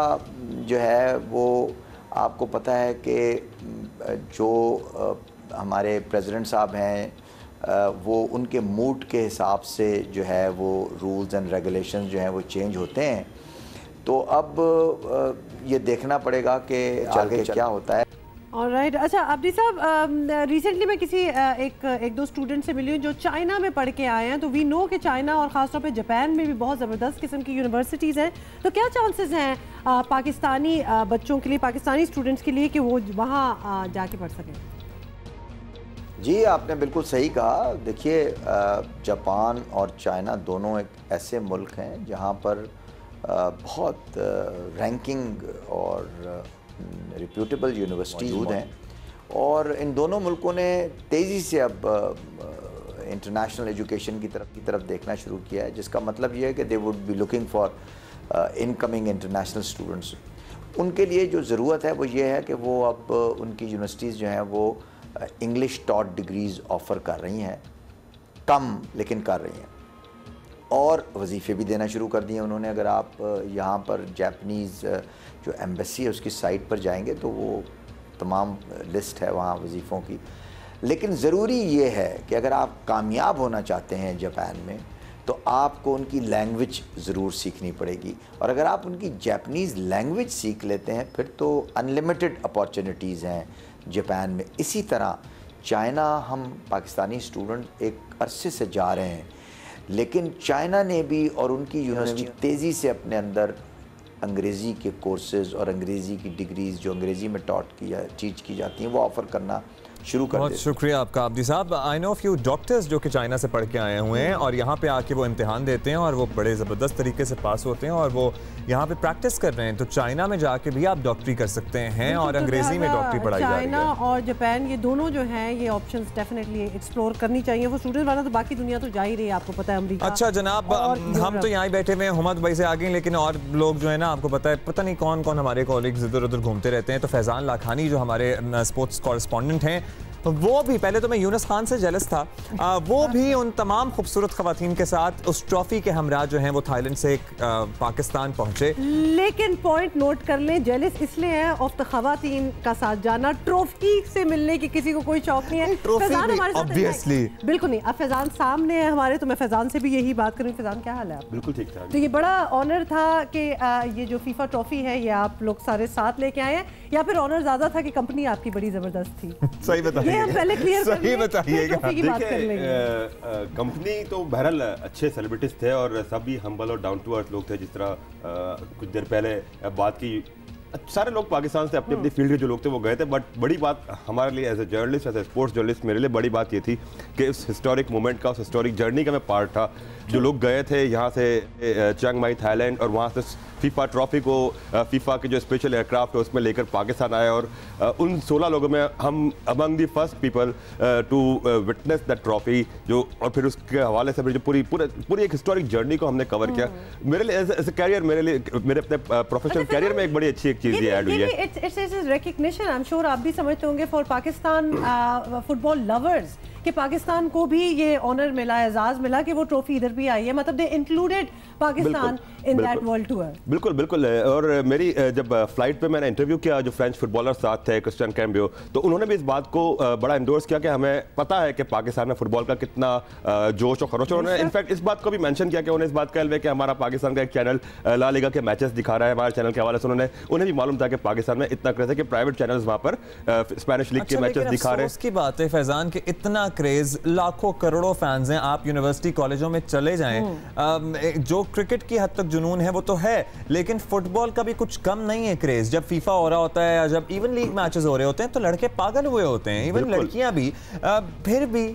जो है वो आपको पता है कि जो हमारे प्रेसिडेंट साहब हैं, वो उनके मूड के हिसाब से जो है वो रूल्स एंड रेगुलेशंस जो हैं वो चेंज होते हैं। तो अब ये देखना पड़ेगा कि आगे क्या होता है। ऑलराइट। अच्छा आबदी साहब, रिसेंटली मैं किसी एक दो स्टूडेंट से मिली हूँ जो चाइना में पढ़ के आए हैं, तो वी नो कि चाइना और ख़ासतौर पे जापान में भी बहुत ज़बरदस्त किस्म की यूनिवर्सिटीज़ हैं, तो क्या चांसेस हैं पाकिस्तानी बच्चों के लिए, पाकिस्तानी स्टूडेंट्स के लिए कि वो वहाँ जाके पढ़ सकें? जी, आपने बिल्कुल सही कहा। देखिए, जापान और चाइना दोनों एक ऐसे मुल्क हैं जहाँ पर बहुत रैंकिंग और रिप्यूटेबल यूनिवर्सिटीज़ मौजूद हैं, और इन दोनों मुल्कों ने तेज़ी से अब इंटरनेशनल एजुकेशन की तरफ देखना शुरू किया है, जिसका मतलब ये है कि they would be looking for incoming international students. उनके लिए जो ज़रूरत है वो ये है कि वो अब उनकी यूनिवर्सिटीज़ जो हैं वो इंग्लिश टॉट डिग्रीज़ ऑफ़र कर रही हैं, कम लेकिन कर रही हैं, और वजीफ़े भी देना शुरू कर दिए उन्होंने। अगर आप यहाँ पर जापानीज़ जो एम्बेसी है उसकी साइट पर जाएंगे तो वो तमाम लिस्ट है वहाँ वजीफ़ों की। लेकिन ज़रूरी ये है कि अगर आप कामयाब होना चाहते हैं जापान में, तो आपको उनकी लैंग्वेज ज़रूर सीखनी पड़ेगी, और अगर आप उनकी जापानीज़ लैंग्वेज सीख लेते हैं फिर तो अनलिमिटेड अपॉर्चुनिटीज़ हैं जापान में। इसी तरह चाइना, हम पाकिस्तानी स्टूडेंट एक अरसे से जा रहे हैं, लेकिन चाइना ने भी और उनकी यूनिवर्सिटी तेज़ी से अपने अंदर अंग्रेज़ी के कोर्सेज़ और अंग्रेज़ी की डिग्रीज़ जो अंग्रेज़ी में टीच की जाती हैं वो ऑफ़र करना शुरू कर। बहुत शुक्रिया आपका आबदी साहब। आई नो फ्यू डॉक्टर्स जो कि चाइना से पढ़ के आए हुए हैं और यहाँ पे आके वो इम्तिहान देते हैं और वो बड़े ज़बरदस्त तरीके से पास होते हैं और वो यहाँ पे प्रैक्टिस कर रहे हैं। तो चाइना में जाके भी आप डॉक्टरी कर सकते हैं और अंग्रेज़ी में डॉक्टरी पढ़ाई जा रही है। चाइना और जापान, ये दोनों जो हैं ये ऑप्शंस डेफिनेटली एक्सप्लोर करनी चाहिए वो स्टूडेंट वाला, तो बाकी दुनिया तो जा ही रही है, आपको पता है अमेरिका। अच्छा जनाब, हम तो यहाँ बैठे हुए हैं, हुमद भाई से आगे, लेकिन और लोग जो है ना, आपको पता है, पता नहीं कौन कौन हमारे कॉलीग्स इधर उधर घूमते रहते हैं। तो फैज़ान लाखानी जो हमारे स्पोर्ट्स कॉरेस्पॉन्डेंट हैं, वो भी, पहले तो मैं यूनुस खान से जेलस था, वो भी उन तमाम खूबसूरत खवातीन के साथ उस ट्रॉफी के हमरा जो हैं वो थाईलैंड से पाकिस्तान पहुंचे। लेकिन पॉइंट नोट कर लें, जेलस इसलिए है ऑफ द खवातीन का साथ जाना, ट्रॉफी से मिलने की किसी को कोई शौक नहीं है। फैजान हमारे साथ ऑब्वियसली बिल्कुल नहीं। अब फैजान सामने है हमारे, तो मैं फैजान से भी यही बात करूँ। फैजान क्या हाल है? बिल्कुल ठीक ठाक। तो ये बड़ा ऑनर था कि ये जो फीफा ट्रॉफी है ये आप लोग सारे साथ लेके आए हैं, या फिर ऑनर ज्यादा था कि कंपनी आपकी बड़ी जबरदस्त थी? सही बताइए, हम पहले क्लियर सही बताइएगा। कंपनी तो बहरहाल अच्छे सेलिब्रिटीज थे और सब भी हम्बल और डाउन टू अर्थ लोग थे। जिस तरह कुछ देर पहले बात की सारे लोग पाकिस्तान से अपनी अपनी फील्ड के जो लोग थे वो गए थे, बट बड़ी बात हमारे लिए as a journalist, as a sports journalist, मेरे लिए बड़ी बात ये थी कि उस हिस्टोरिक मोमेंट का, उस हिस्टोरिक जर्नी का मैं पार्ट था। जो लोग गए थे यहाँ से चियांग माई थाईलैंड और वहाँ से फीफा ट्रॉफी को, फीफा के जो स्पेशल एयरक्राफ्ट है उसमें लेकर पाकिस्तान आए, और उन 16 लोगों में हम among the first people to witness that trophy, जो और फिर उसके हवाले से जो पूरी एक हिस्टोरिक जर्नी को हमने कवर किया। मेरे लिए एज ए कैरियर, मेरे लिए मेरे अपने प्रोफेशनल कैरियर में एक बड़ी अच्छी एक चीज़ ये ऐड हुई है। It's recognition, I am sure आप भी समझते होंगे फॉर पाकिस्तान फुटबॉल लवर्स कि पाकिस्तान को भी ये ऑनर मिला, एजाज मिला कि वो ट्रॉफी इधर भी आई है, मतलब they included Pakistan in that world tour. बिल्कुल बिल्कुल। और मेरी जब फ्लाइट पे मैंने इंटरव्यू किया जो फ्रेंच फुटबॉलर साथ थे, क्रिस्टियन कैम्बियो, तो उन्होंने भी इस बात को बड़ा इंडोर्स किया कि हमें पता है कि पाकिस्तान में फुटबॉल का कितना जोश और खरोश है। उन्होंने इनफैक्ट इस बात को भी मेंशन किया कि उन्हें इस बात का इल्म है कि हमारा पाकिस्तान का एक चैनल ला लीगा के मैचेस दिखा रहा है हमारे चैनल के हवाले से। उन्हें भी मालूम था कि पाकिस्तान में इतना क्रेज है कि प्राइवेट चैनल्स वहाँ पर स्पेनिश लीग के मैचेस दिखा रहे हैं। उसकी बात है फैजान कि इतना क्रेज, लाखों करोड़ों फैंस हैं, आप यूनिवर्सिटी कॉलेजों में चले जाएं, जो क्रिकेट की हद तक जुनून है वो तो है, लेकिन फुटबॉल का भी कुछ कम नहीं है क्रेज। जब फीफा हो रहा होता है या जब इवन लीग मैचेस हो रहे होते हैं तो लड़के पागल हुए होते हैं, इवन लड़कियां भी। फिर भी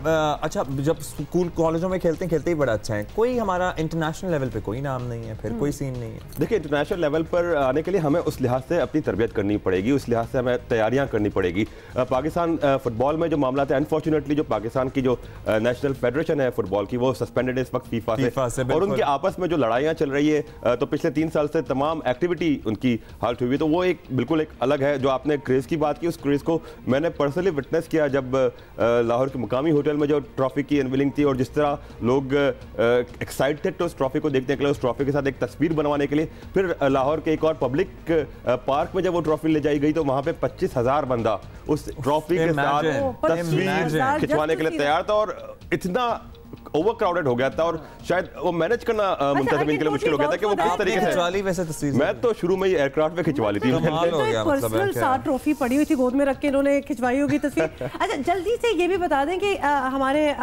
अच्छा, जब स्कूल कॉलेजों में खेलते ही बड़ा अच्छा है, कोई हमारा इंटरनेशनल लेवल पे कोई नाम नहीं है, फिर कोई सीन नहीं है। देखिए, इंटरनेशनल लेवल पर आने के लिए हमें उस लिहाज से अपनी तरबियत करनी पड़ेगी, उस लिहाज से हमें तैयारियां करनी पड़ेगी। पाकिस्तान फुटबॉल में जो मामला है, अनफॉर्चुनेटली जो पाकिस्तान की जो नेशनल फेडरेशन है फुटबॉल की, वो सस्पेंडेड है इस वक्त फीफा से, और उनके आपस में जो लड़ाइयाँ चल रही है, तो पिछले 3 साल से तमाम एक्टिविटी उनकी हाल्ट हुई, तो वो एक बिल्कुल एक अलग है। जो आपने क्रेज़ की बात की, उस क्रेज़ को मैंने पर्सनली विटनेस किया जब लाहौर के मुकामी होटल में जो ट्रॉफी की अनवीलिंग थी, और जिस तरह लोग एक्साइटेड थे उस ट्रॉफी को देखने के लिए, उस ट्रॉफी के साथ एक तस्वीर बनवाने के लिए। फिर लाहौर के एक और पब्लिक पार्क में जब वो क्राउडेड ले जाई गई तो वहां पे 25,000 बंदा उस ट्रॉफी के साथ तस्वीर खिंचवाने के लिए तैयार था, और इतना ओवर क्राउडेड हो गया था, और शायद वो मैनेज करना मुंतज़मीन के लिए मुश्किल हो गया था कि वो किस तरीके से खिंचवा ली। वैसे तस्वीर मैं तो शुरू में ही एयरक्राफ्ट पे खिंचवा ली थी। पर्सनल साथ ट्रॉफी पड़ी हुई थी गोद में रख के इन्होंने खिंचवाई होगी तस्वीर। अच्छा, जल्दी से ये भी बता दें कि हमारे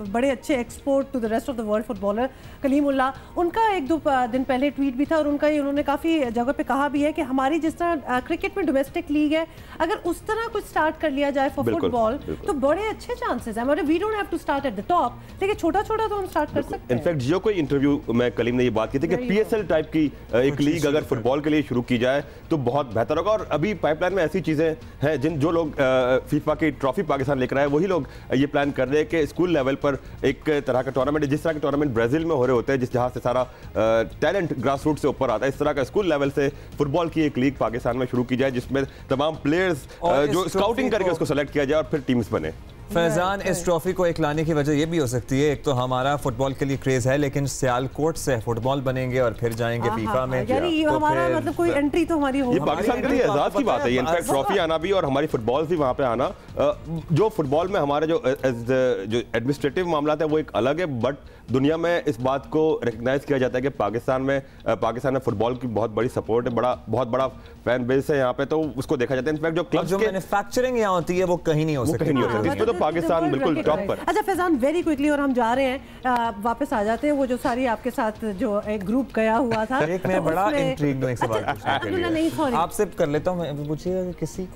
बड़े अच्छे export to the rest of the world footballer Kalimullah, उनका 1-2 दिन पहले ट्वीट भी था, और उनका उन्होंने काफ़ी जगह पे कहा भी है कि हमारी जिस तरह क्रिकेट में डोमेस्टिक लीग है, अगर उस तरह कुछ स्टार्ट कर लिया जाए फॉर फुटबॉल तो बड़े अच्छे चांसेस हैं। We don't have to start at the top, लेकिन छोटा तो हम स्टार्ट कर सकते हैं। इनफैक्ट जियो कोई इंटरव्यू में कलीम ने ये बात की थी कि पीएसएल टाइप की एक लीग अगर फुटबॉल के लिए शुरू की जाए तो बहुत बेहतर होगा। और अभी पाइपलाइन में ऐसी चीजें हैं जो लोग फीफा की ट्रॉफी पाकिस्तान लेकर आए, वही लोग ये प्लान कर रहे हैं कि स्कूल लेवल पर एक तरह का टूर्नामेंट, जिस तरह के टूर्नामेंट ब्राजील में हो रहे होते हैं, जहाँ से सारा टैलेंट ग्रास रूट से ऊपर आता है, इस तरह का स्कूल लेवल से फुटबॉल की एक लीग पाकिस्तान में शुरू की जाए, जिसमें तमाम प्लेयर्स जो स्काउटिंग करके उसको सेलेक्ट किया जाए और फिर टीम्स बने। फैजान, इस ट्रॉफी को एक लाने की वजह ये भी हो सकती है, एक तो हमारा फुटबॉल के लिए क्रेज है, लेकिन सियालकोट से फुटबॉल बनेंगे और फिर जाएंगे फीफा में, यानी तो हमारा मतलब कोई एंट्री तो हमारी हो। ये पाकिस्तान के लिए एजाज की बात है, इनफैक्ट ट्रॉफी आना भी और हमारी फुटबॉल भी वहाँ पे आना। जो फुटबॉल में हमारे जो एडमिनिस्ट्रेटिव मामला है वो एक अलग है, बट दुनिया में इस बात को रिकग्नाइज किया जाता है कि पाकिस्तान में फुटबॉल की बहुत बड़ी सपोर्ट है, बहुत बड़ा फैन बेस है यहाँ पे, तो उसको देखा जाता है। इनफैक्ट जो क्लब्स की मैन्युफैक्चरिंग यहाँ होती है वो कहीं नहीं हो सकती, इसमें तो पाकिस्तान बिल्कुल टॉप पर। अच्छा फैजान, वेरी क्विकली, और हम जा रहे हैं, वापस आ जाते हैं। वो जो सारी आपके साथ जो एक ग्रुप गया हुआ था, एक मैं बड़ा इंट्रिग्ड हूं एक सवाल पूछने, आपसे कर लेता हूं, मैं पूछिए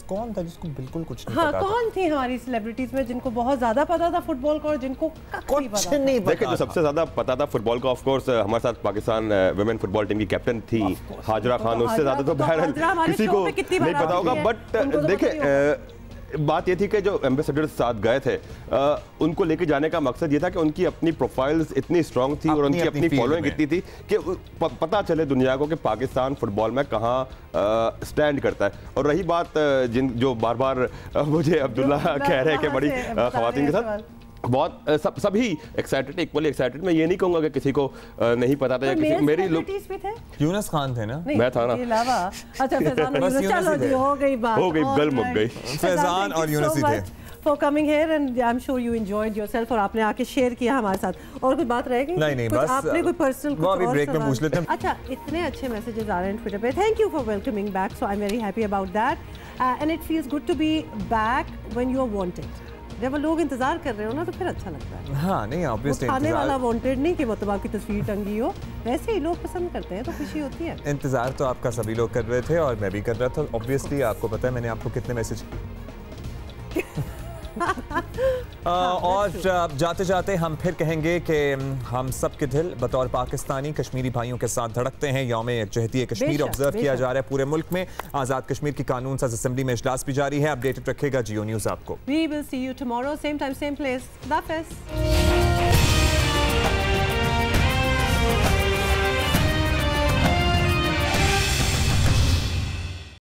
कौन था जिसको बिल्कुल कुछ नहीं पता? कौन थी हमारी सेलिब्रिटीज में जिनको बहुत ज्यादा पता था फुटबॉल का और जिनको कुछ नहीं पता? देखिए, जो सबसे ज्यादा पता था फुटबॉल का, ऑफ कोर्स हमारे साथ पाकिस्तान वुमेन फुटबॉल टीम की कैप्टन थी हाजरा खान, उससे ज्यादा तो बहरहाल किसी को नहीं पता होगा। बट देखिए, बात ये थी कि जो एम्बेसडर साथ गए थे, उनको लेके जाने का मकसद ये था कि उनकी अपनी प्रोफाइल्स इतनी स्ट्रांग थी और उनकी अपनी फॉलोइंग इतनी थी कि पता चले दुनिया को कि पाकिस्तान फुटबॉल में कहाँ स्टैंड करता है। और रही बात जो बार बार मुझे अब्दुल्ला कह रहे हैं कि बड़ी ख़वातीन के साथ बहुत सभी एक्साइटेड, इक्वली एक्साइटेड। मैं ये नहीं कहूंगा कि किसी को नहीं पता था या किसी को। मेरी यूनुस खान थे ना, मैं था ना। अच्छा चलो जी, हो गई बात, हो गई, गल मुक गई। फैजान और यूनुस ही थे। For coming here and I'm sure you enjoyed yourself, और आपने आके शेयर किया हमारे साथ। और कुछ बात रहेगी? नहीं, बस आपने कोई पर्सनल वो अभी ब्रेक में पूछ लेते हैं। अच्छा, इतने अच्छे मैसेजेस आ रहे हैं ट्विटर पे। Thank you for welcoming back, so I am very happy about that, and it feels good to be back when you are wanted. जब लोग इंतजार कर रहे हो ना तो फिर अच्छा लगता है। हाँ नहीं ऑब्वियसली खाने वाला वांटेड नहीं कि मतलब आपकी तस्वीर टंगी हो, वैसे ही लोग पसंद करते हैं तो खुशी होती है। इंतजार तो आपका सभी लोग कर रहे थे और मैं भी कर रहा था ऑब्वियसली। आपको पता है मैंने आपको कितने मैसेज और जाते जाते हम फिर कहेंगे कि हम सब के दिल बतौर पाकिस्तानी कश्मीरी भाइयों के साथ धड़कते हैं। यौम यकजहती कश्मीर ऑब्जर्व किया जा रहा है पूरे मुल्क में। आज़ाद कश्मीर की कानून साज असेंबली में इजलास भी जारी है। अपडेटेड रखेगा जियो न्यूज़ आपको। We will see you tomorrow, same time, same place. खुदा हाफिज़।